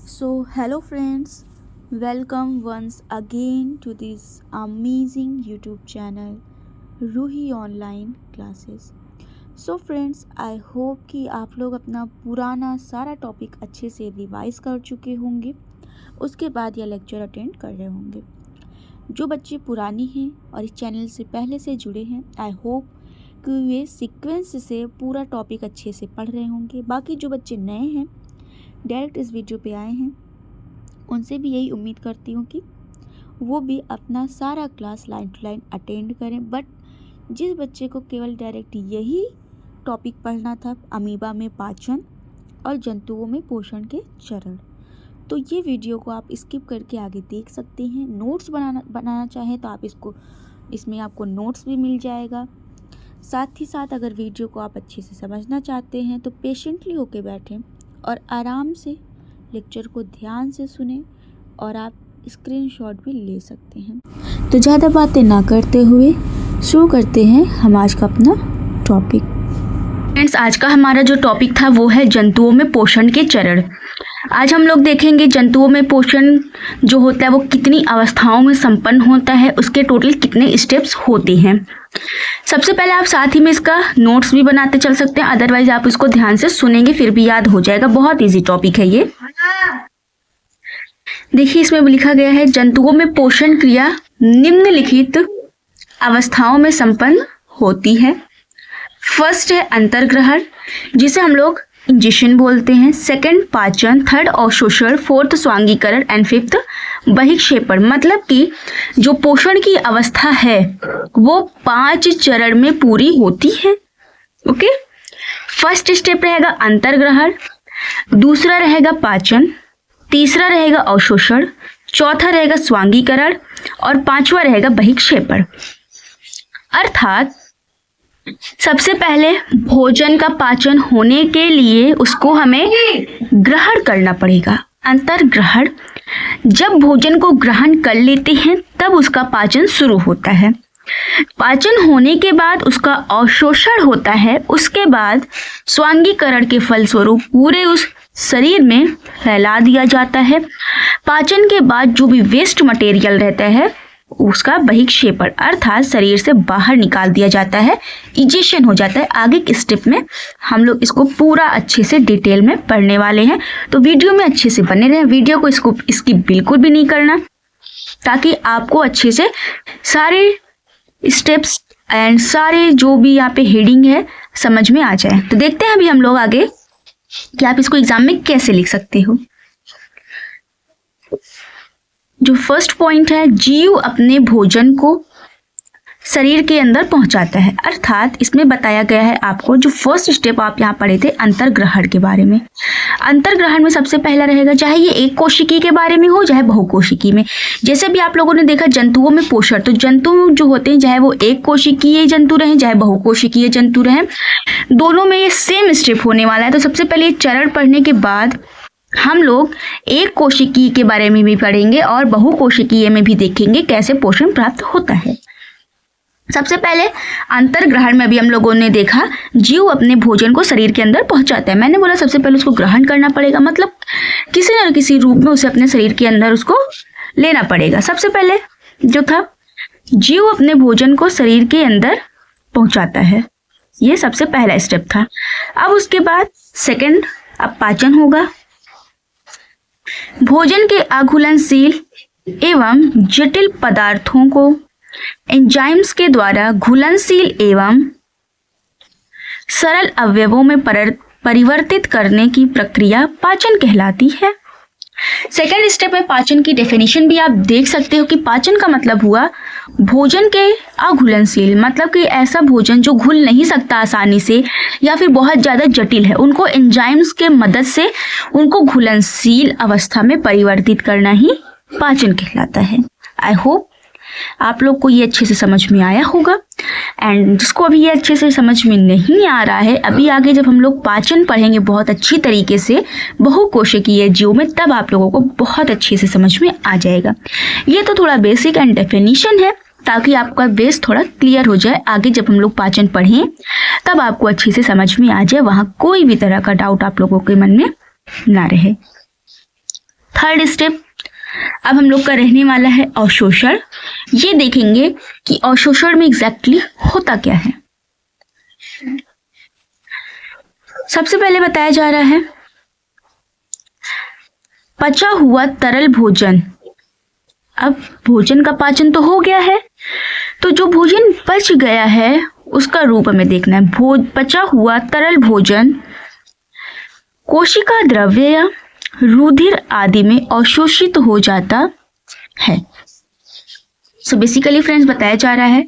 So, hello friends, welcome once again to this amazing YouTube channel Roohi online classes. So friends, I hope कि आप लोग अपना पुराना सारा टॉपिक अच्छे से रिवाइज कर चुके होंगे, उसके बाद यह लेक्चर अटेंड कर रहे होंगे। जो बच्चे पुरानी हैं और इस चैनल से पहले से जुड़े हैं, आई होप कि वे सीक्वेंस से पूरा टॉपिक अच्छे से पढ़ रहे होंगे। बाकी जो बच्चे नए हैं, डायरेक्ट इस वीडियो पे आए हैं, उनसे भी यही उम्मीद करती हूँ कि वो भी अपना सारा class line to line attend करें। बट जिस बच्चे को केवल डायरेक्ट यही टॉपिक पढ़ना था, अमीबा में पाचन और जंतुओं में पोषण के चरण, तो ये वीडियो को आप स्किप करके आगे देख सकते हैं। नोट्स बनाना चाहें तो आप इसमें आपको नोट्स भी मिल जाएगा। साथ ही साथ अगर वीडियो को आप अच्छे से समझना चाहते हैं तो पेशेंटली होके बैठें और आराम से लेक्चर को ध्यान से सुनें, और आप स्क्रीनशॉट भी ले सकते हैं। तो ज़्यादा बातें ना करते हुए शुरू करते हैं हम आज का अपना टॉपिक। फ्रेंड्स, आज का हमारा जो टॉपिक था वो है जंतुओं में पोषण के चरण। आज हम लोग देखेंगे जंतुओं में पोषण जो होता है वो कितनी अवस्थाओं में संपन्न होता है, उसके टोटल कितने स्टेप्स होते हैं। सबसे पहले आप साथ ही में इसका नोट्स भी बनाते चल सकते हैं, अदरवाइज आप इसको ध्यान से सुनेंगे फिर भी याद हो जाएगा। बहुत इजी टॉपिक है ये। देखिए, इसमें लिखा गया है जंतुओं में पोषण क्रिया निम्नलिखित अवस्थाओं में संपन्न होती है। फर्स्ट है अंतर्ग्रहण, जिसे हम लोग इंजेक्शन बोलते हैं। सेकंड पाचन, थर्ड अवशोषण, फोर्थ स्वांगीकरण एंड फिफ्थ बहिक्षेपण। मतलब कि जो पोषण की अवस्था है वो 5 चरण में पूरी होती है। ओके, फर्स्ट स्टेप रहेगा अंतर्ग्रहण, दूसरा रहेगा पाचन, तीसरा रहेगा अवशोषण, चौथा रहेगा स्वांगीकरण और पांचवा रहेगा बहिक्षेपण। अर्थात सबसे पहले भोजन का पाचन होने के लिए उसको हमें ग्रहण करना पड़ेगा, अंतर्ग्रहण। जब भोजन को ग्रहण कर लेते हैं तब उसका पाचन शुरू होता है। पाचन होने के बाद उसका अवशोषण होता है। उसके बाद स्वांगीकरण के फलस्वरूप पूरे उस शरीर में फैला दिया जाता है। पाचन के बाद जो भी वेस्ट मटेरियल रहता है उसका बहिक्षेपण, अर्थात शरीर से बाहर निकाल दिया जाता है, इजेक्शन हो जाता है। आगे के स्टेप में हम लोग इसको पूरा अच्छे से डिटेल में पढ़ने वाले हैं, तो वीडियो में अच्छे से बने रहें। वीडियो को इसकी बिल्कुल भी नहीं करना, ताकि आपको अच्छे से सारे स्टेप्स एंड सारे जो भी यहाँ पे हेडिंग है समझ में आ जाए। तो देखते हैं अभी हम लोग आगे कि आप इसको एग्जाम में कैसे लिख सकते हो। जो फर्स्ट पॉइंट है, जीव अपने भोजन को शरीर के अंदर पहुंचाता है। अर्थात इसमें बताया गया है आपको, जो फर्स्ट स्टेप आप यहाँ पढ़े थे अंतर्ग्रहण के बारे में। अंतर्ग्रहण में सबसे पहला रहेगा, चाहे ये एक कोशिकीय के बारे में हो चाहे बहुकोशिकीय में। जैसे भी आप लोगों ने देखा जंतुओं में पोषण, तो जंतु जो होते हैं चाहे वो एक कोशिकीय जंतु रहें चाहे बहुकोशिकीय जंतु रहें, दोनों में ये सेम स्टेप होने वाला है। तो सबसे पहले ये चरण पढ़ने के बाद हम लोग एक कोशिकीय के बारे में भी पढ़ेंगे और बहुकोशिकीय में भी देखेंगे कैसे पोषण प्राप्त होता है। सबसे पहले अंतर्ग्रहण में भी हम लोगों ने देखा जीव अपने भोजन को शरीर के अंदर पहुंचाता है। मैंने बोला सबसे पहले उसको ग्रहण करना पड़ेगा, मतलब किसी न किसी रूप में उसे अपने शरीर के अंदर उसको लेना पड़ेगा। सबसे पहले जो था, जीव अपने भोजन को शरीर के अंदर पहुंचाता है, ये सबसे पहला स्टेप था। अब उसके बाद सेकंड, अब पाचन होगा। भोजन के अघुलनशील एवं जटिल पदार्थों को एंजाइम्स के द्वारा घुलनशील एवं सरल अवयवों में परिवर्तित करने की प्रक्रिया पाचन कहलाती है। सेकेंड स्टेप में पाचन की डेफिनेशन भी आप देख सकते हो कि पाचन का मतलब हुआ भोजन के अघुलनशील, मतलब कि ऐसा भोजन जो घुल नहीं सकता आसानी से या फिर बहुत ज़्यादा जटिल है, उनको एंजाइम्स के मदद से उनको घुलनशील अवस्था में परिवर्तित करना ही पाचन कहलाता है। आई होप आप लोग को ये अच्छे से समझ में आया होगा। एंड जिसको अभी ये अच्छे से समझ में नहीं आ रहा है, अभी आगे जब हम लोग पाचन पढ़ेंगे बहुत अच्छी तरीके से बहुकोशिकीय जीव में, तब आप लोगों को बहुत अच्छे से समझ में आ जाएगा। ये तो थोड़ा बेसिक एंड डेफिनेशन है, ताकि आपका बेस थोड़ा क्लियर हो जाए। आगे जब हम लोग पाचन पढ़ें तब आपको अच्छे से समझ में आ जाए, वहाँ कोई भी तरह का डाउट आप लोगों के मन में ना रहे। थर्ड स्टेप अब हम लोग का रहने वाला है अवशोषण। ये देखेंगे कि अवशोषण में एग्जैक्टली होता क्या है। सबसे पहले बताया जा रहा है पचा हुआ तरल भोजन। अब भोजन का पाचन तो हो गया है, तो जो भोजन पच गया है उसका रूप हमें देखना है। पचा हुआ तरल भोजन कोशिका द्रव्य या रुधिर आदि में अवशोषित हो जाता है। सो बेसिकली फ्रेंड्स बताया जा रहा है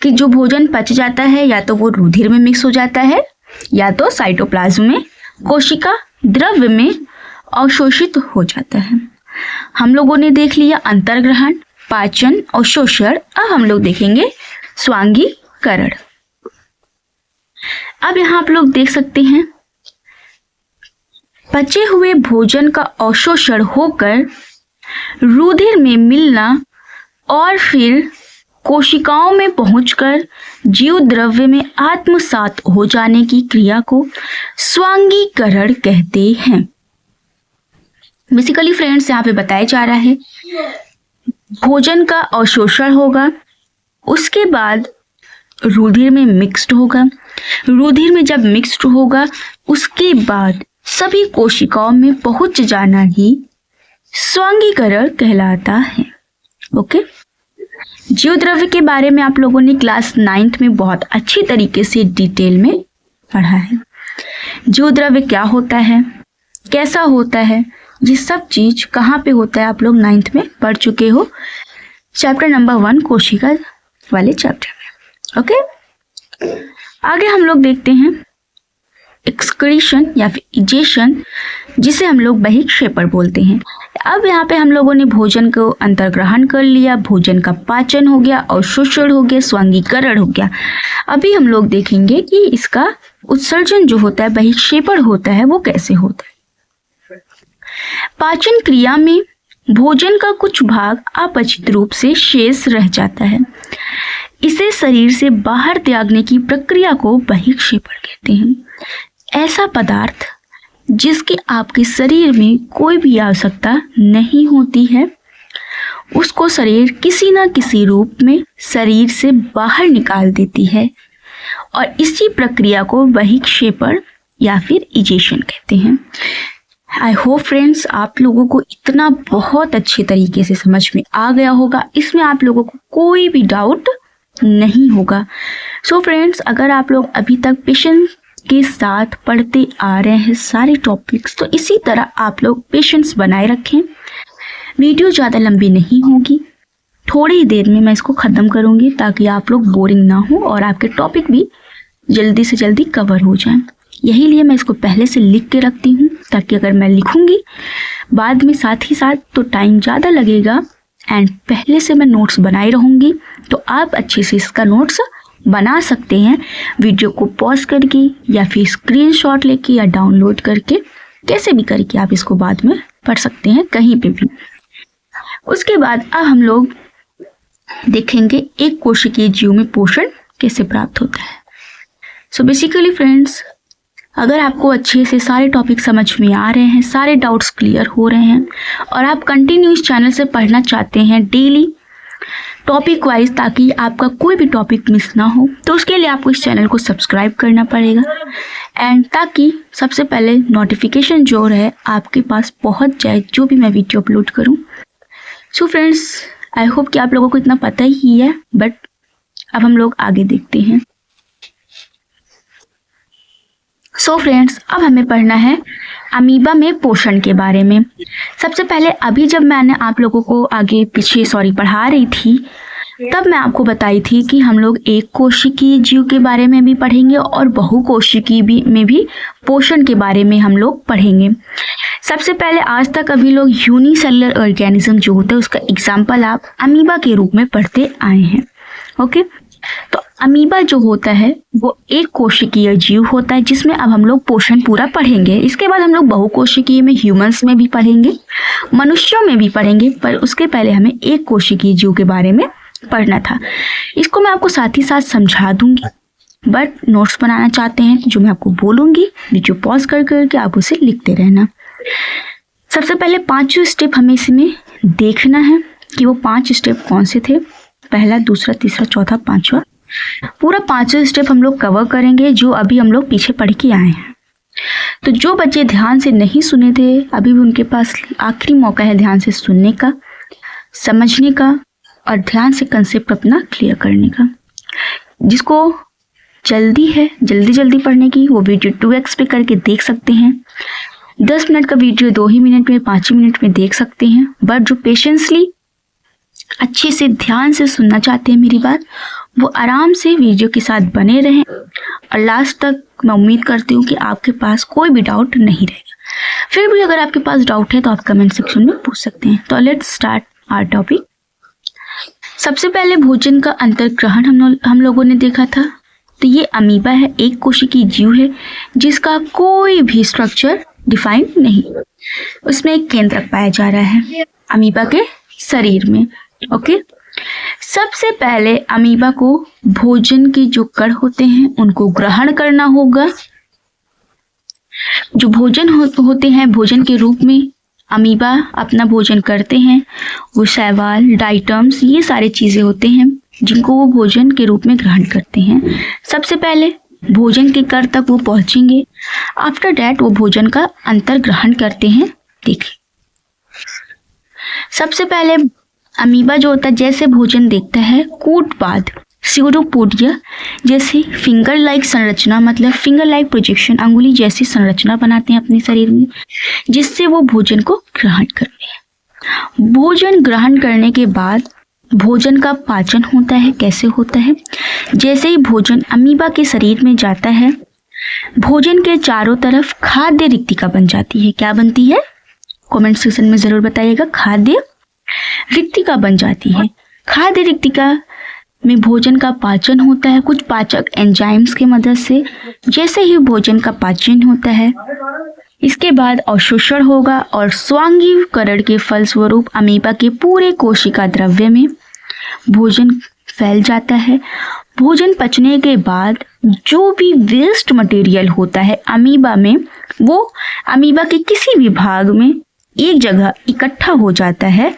कि जो भोजन पच जाता है या तो वो रुधिर में मिक्स हो जाता है या तो साइटोप्लाज्म में कोशिका द्रव्य में अवशोषित हो जाता है। हम लोगों ने देख लिया अंतर्ग्रहण, पाचन, अवशोषण। अब हम लोग देखेंगे स्वांगीकरण। अब यहाँ आप लोग देख सकते हैं पचे हुए भोजन का अवशोषण होकर रुधिर में मिलना और फिर कोशिकाओं में पहुंचकर जीव द्रव्य में आत्मसात हो जाने की क्रिया को स्वांगीकरण कहते हैं। बेसिकली फ्रेंड्स यहाँ पे बताया जा रहा है भोजन का अवशोषण होगा, उसके बाद रुधिर में मिक्स्ड होगा, रुधिर में जब मिक्स्ड होगा उसके बाद सभी कोशिकाओं में पहुंच जाना ही स्वांगीकरण कहलाता है। ओके, जीव द्रव्य के बारे में आप लोगों ने क्लास 9th में बहुत अच्छी तरीके से डिटेल में पढ़ा है। जीव द्रव्य क्या होता है, कैसा होता है, ये सब चीज कहाँ पे होता है आप लोग 9th में पढ़ चुके हो, चैप्टर नंबर 1 कोशिका वाले चैप्टर में। ओके, आगे हम लोग देखते हैं एक्सक्रीशन या फिर इजेशन, जिसे हम लोग बहिक्षेपण बोलते हैं। अब यहाँ पे हम लोगों ने भोजन को अंतर्ग्रहण कर लिया, भोजन का पाचन हो गया, अवशोषण हो गया, स्वांगीकरण हो गया। अभी हम लोग देखेंगे कि इसका उत्सर्जन जो होता है, बहिक्षेपण होता है, वो कैसे होता है। पाचन क्रिया में भोजन का कुछ भाग अपचित रूप से शेष रह जाता है। इसे शरीर से बाहर त्यागने की प्रक्रिया को बहिक्षेपण कहते हैं। ऐसा पदार्थ जिसकी आपके शरीर में कोई भी आवश्यकता नहीं होती है, उसको शरीर किसी न किसी रूप में शरीर से बाहर निकाल देती है और इसी प्रक्रिया को बहिक्षेपण या फिर इजेशन कहते हैं। आई होप फ्रेंड्स आप लोगों को इतना बहुत अच्छे तरीके से समझ में आ गया होगा, इसमें आप लोगों को कोई भी डाउट नहीं होगा। सो फ्रेंड्स, अगर आप लोग अभी तक पेशेंस के साथ पढ़ते आ रहे हैं सारे टॉपिक्स, तो इसी तरह आप लोग पेशेंस बनाए रखें। वीडियो ज़्यादा लंबी नहीं होगी, थोड़ी ही देर में मैं इसको ख़त्म करूँगी ताकि आप लोग बोरिंग ना हो और आपके टॉपिक भी जल्दी से जल्दी कवर हो जाएं। यही लिए मैं इसको पहले से लिख के रखती हूँ, ताकि अगर मैं लिखूँगी बाद में साथ ही साथ तो टाइम ज़्यादा लगेगा, एंड पहले से मैं नोट्स बनाए रहूँगी तो आप अच्छे से इसका नोट्स बना सकते हैं, वीडियो को पॉज करके या फिर स्क्रीनशॉट लेके या डाउनलोड करके, कैसे भी करके आप इसको बाद में पढ़ सकते हैं कहीं पे भी। उसके बाद अब हम लोग देखेंगे एक कोशिकीय जीव में पोषण कैसे प्राप्त होता है। सो बेसिकली फ्रेंड्स, अगर आपको अच्छे से सारे टॉपिक समझ में आ रहे हैं, सारे डाउट्स क्लियर हो रहे हैं और आप कंटिन्यू इस चैनल से पढ़ना चाहते हैं डेली टॉपिक वाइज, ताकि आपका कोई भी टॉपिक मिस ना हो, तो उसके लिए आपको इस चैनल को सब्सक्राइब करना पड़ेगा, एंड ताकि सबसे पहले नोटिफिकेशन जो है आपके पास पहुंच जाए जो भी मैं वीडियो अपलोड करूं। सो फ्रेंड्स, आई होप कि आप लोगों को इतना पता ही है, बट अब हम लोग आगे देखते हैं। सो फ्रेंड्स, अब हमें पढ़ना है अमीबा में पोषण के बारे में। सबसे पहले अभी जब मैंने आप लोगों को आगे पीछे पढ़ा रही थी, तब मैं आपको बताई थी कि हम लोग एक कोशिकीय जीव के बारे में भी पढ़ेंगे और बहुकोशिकीय में भी पोषण के बारे में हम लोग पढ़ेंगे। सबसे पहले आज तक अभी लोग यूनिसेलुलर ऑर्गेनिज्म जो होता है उसका एग्जाम्पल आप अमीबा के रूप में पढ़ते आए हैं। ओके, तो अमीबा जो होता है वो एक कोशिकीय जीव होता है जिसमें अब हम लोग पोषण पूरा पढ़ेंगे। इसके बाद हम लोग बहुकोशिकीय में ह्यूमंस में भी पढ़ेंगे, मनुष्यों में भी पढ़ेंगे, पर उसके पहले हमें एक कोशिकीय जीव के बारे में पढ़ना था। इसको मैं आपको साथ ही साथ समझा दूंगी, बट नोट्स बनाना चाहते हैं जो मैं आपको बोलूँगी, वीडियो पॉज कर करके आप उसे लिखते रहना। सबसे पहले 5 स्टेप हमें इसमें देखना है कि वो 5 स्टेप कौन से थे। पहला, दूसरा, तीसरा, चौथा, 5वां, पूरा 5 स्टेप हम लोग कवर करेंगे जो अभी हम लोग पीछे पढ़ के आए हैं। तो जो बच्चे ध्यान से नहीं सुने थे, अभी भी उनके पास आखिरी मौका है ध्यान से सुनने का, समझने का और ध्यान से कंसेप्ट अपना क्लियर करने का। जिसको जल्दी है जल्दी पढ़ने की, वो वीडियो 2x पे करके देख सकते हैं। 10 मिनट का वीडियो 2 ही मिनट में, 5 ही मिनट में देख सकते हैं। बट जो पेशेंसली अच्छे से ध्यान से सुनना चाहते हैं मेरी बात, वो आराम से वीडियो के साथ बने रहें और लास्ट तक मैं उम्मीद करती हूँ कि आपके पास कोई भी डाउट नहीं रहेगा। फिर भी अगर आपके पास डाउट है तो आप कमेंट सेक्शन में पूछ सकते हैं। तो लेट्स स्टार्ट आवर टॉपिक। सबसे पहले भोजन का अंतर्ग्रहण हम लोगों ने देखा था। तो ये अमीबा है, एक कोशिकीय जीव है जिसका कोई भी स्ट्रक्चर डिफाइन नहीं, उसमें एक केंद्रक पाया जा रहा है अमीबा के शरीर में। ओके, सबसे पहले अमीबा को भोजन के जो कण होते हैं उनको ग्रहण करना होगा। जो भोजन होते हैं, भोजन के रूप में अमीबा अपना भोजन करते हैं, वो शैवाल, डाइटम्स, ये सारे चीज़ें होते हैं जिनको वो भोजन के रूप में ग्रहण करते हैं। सबसे पहले भोजन के कण तक वो पहुंचेंगे, आफ्टर डैट वो भोजन का अंतर ग्रहण करते हैं। देखिए, सबसे पहले अमीबा जो होता है जैसे भोजन देखता है, कूटपाद स्यूडोपोडिया जैसे फिंगर लाइक संरचना, मतलब फिंगर लाइक प्रोजेक्शन, अंगुली जैसी संरचना बनाते हैं अपने शरीर में, जिससे वो भोजन को ग्रहण करते हैं। भोजन ग्रहण करने के बाद भोजन का पाचन होता है। कैसे होता है? जैसे ही भोजन अमीबा के शरीर में जाता है, भोजन के चारों तरफ खाद्य रिक्तिका बन जाती है। क्या बनती है? कमेंट सेक्शन में ज़रूर बताइएगा। खाद्य रिक्तिका बन जाती है। खाद्य रिक्तिका में भोजन का पाचन होता है कुछ पाचक एंजाइम्स की मदद से। जैसे ही भोजन का पाचन होता है, इसके बाद अवशोषण होगा और स्वांगीकरण के फलस्वरूप अमीबा के पूरे कोशिका द्रव्य में भोजन फैल जाता है। भोजन पचने के बाद जो भी वेस्ट मटेरियल होता है अमीबा में, वो अमीबा के किसी भी भाग में एक जगह इकट्ठा हो जाता है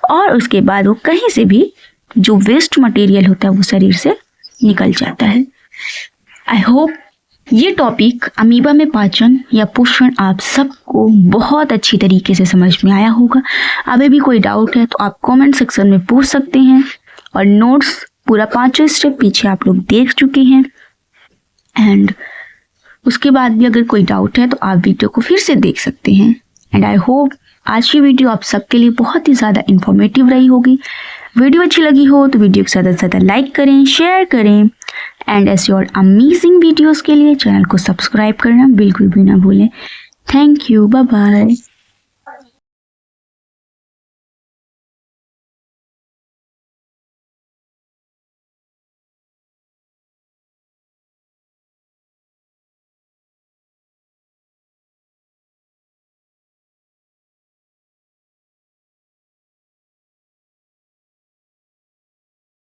और उसके बाद वो कहीं से भी जो वेस्ट मटेरियल होता है वो शरीर से निकल जाता है। आई होप ये टॉपिक अमीबा में पाचन या पोषण आप सबको बहुत अच्छी तरीके से समझ में आया होगा। अभी भी कोई डाउट है तो आप कमेंट सेक्शन में पूछ सकते हैं और नोट्स पूरा 5 स्टेप पीछे आप लोग देख चुके हैं। एंड उसके बाद भी अगर कोई डाउट है तो आप वीडियो को फिर से देख सकते हैं। एंड आई होप आज की वीडियो आप सबके लिए बहुत ही ज़्यादा इन्फॉर्मेटिव रही होगी। वीडियो अच्छी लगी हो तो वीडियो को ज़्यादा से ज़्यादा लाइक करें, शेयर करें एंड ऐसे और अमेजिंग वीडियोस के लिए चैनल को सब्सक्राइब करना बिल्कुल भी ना भूलें। Thank you, bye bye.